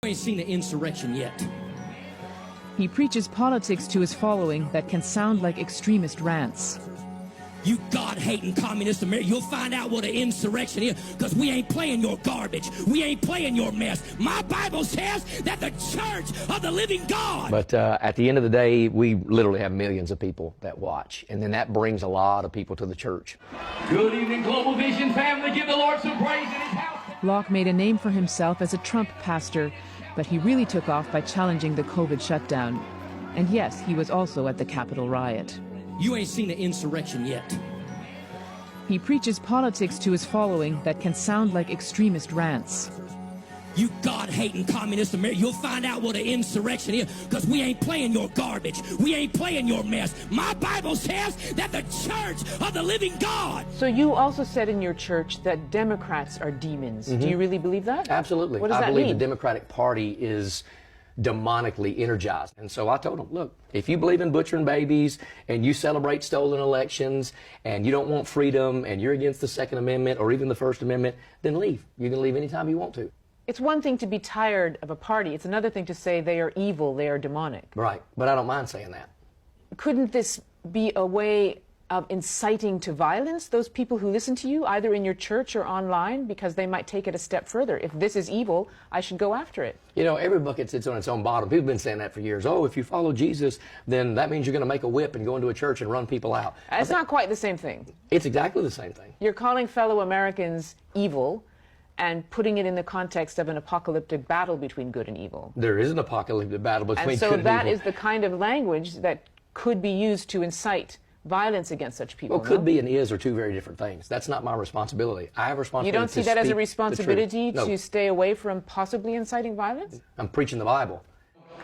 ain't seen an insurrection yet. He preaches politics to his following that can sound like extremist rants. You God-hating communist America, you'll find out what an insurrection is, because we ain't playing your garbage. We ain't playing your mess. My Bible says that the church of the living God. But at the end of the day, we literally have millions of people that watch, and then that brings a lot of people to the church. Good evening, Global Vision family. Give the Lord some praise in his house. Locke made a name for himself as a Trump pastor, but he really took off by challenging the COVID shutdown. And yes, he was also at the Capitol riot. You ain't seen an insurrection yet. He preaches politics to his following that can sound like extremist rants. You God-hating communist America, you'll find out what an insurrection is, because we ain't playing your garbage. We ain't playing your mess. My Bible says that the church of the living God. So you also said in your church that Democrats are demons. Do you really believe that? Absolutely. What does I that believe mean? the Democratic Party is demonically energized. And so I told them, look, if you believe in butchering babies and you celebrate stolen elections and you don't want freedom and you're against the Second Amendment or even the First Amendment, then leave. You can leave anytime you want to. It's one thing to be tired of a party. It's another thing to say they are evil, they are demonic. Right. But I don't mind saying that. Couldn't this be a way of inciting to violence those people who listen to you, either in your church or online, because they might take it a step further? If this is evil, I should go after it. You know, every bucket sits on its own bottom. People have been saying that for years. Oh, if you follow Jesus, then that means you're going to make a whip and go into a church and run people out. It's not quite the same thing. It's exactly the same thing. You're calling fellow Americans evil and putting it in the context of an apocalyptic battle between good and evil. There is an apocalyptic battle between And so good and that evil. is the kind of language that could be used to incite violence against such people. Well, could be and is are two very different things. That's not my responsibility. I have a responsibility. You don't see that as a responsibility No. to stay away from possibly inciting violence? I'm preaching the Bible.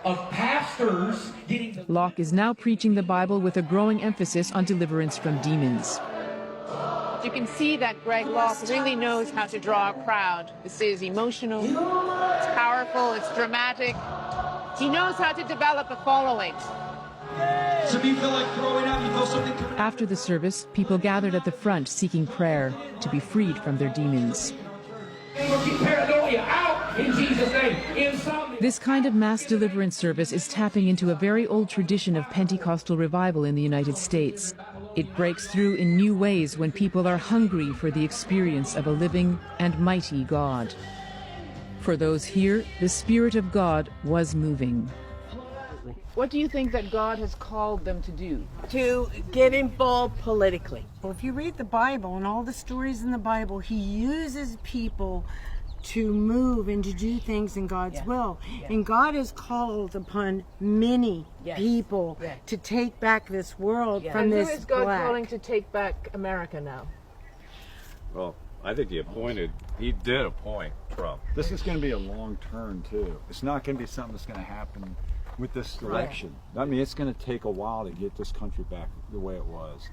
Of pastors getting the... Locke is now preaching the Bible with a growing emphasis on deliverance from demons. You can see that Greg Locke really knows how to draw a crowd. This is emotional, it's powerful, it's dramatic. He knows how to develop a following. Some of you feel like throwing up, you feel something coming. After the service, people gathered at the front seeking prayer to be freed from their demons. And we'll keep paranoia out in Jesus' name. Insomnia. This kind of mass deliverance service is tapping into a very old tradition of Pentecostal revival in the United States. It breaks through in new ways when people are hungry for the experience of a living and mighty God. For those here, the Spirit of God was moving. What do you think that God has called them to do? To get involved politically. Well, if you read the Bible and all the stories in the Bible, he uses people to move and to do things in God's will. And God has called upon many people to take back this world from this Who is God black. calling to take back America now? Well, I think he did appoint Trump. This is going to be a long turn too. It's not going to be something that's going to happen with this election. I mean, it's going to take a while to get this country back the way it was.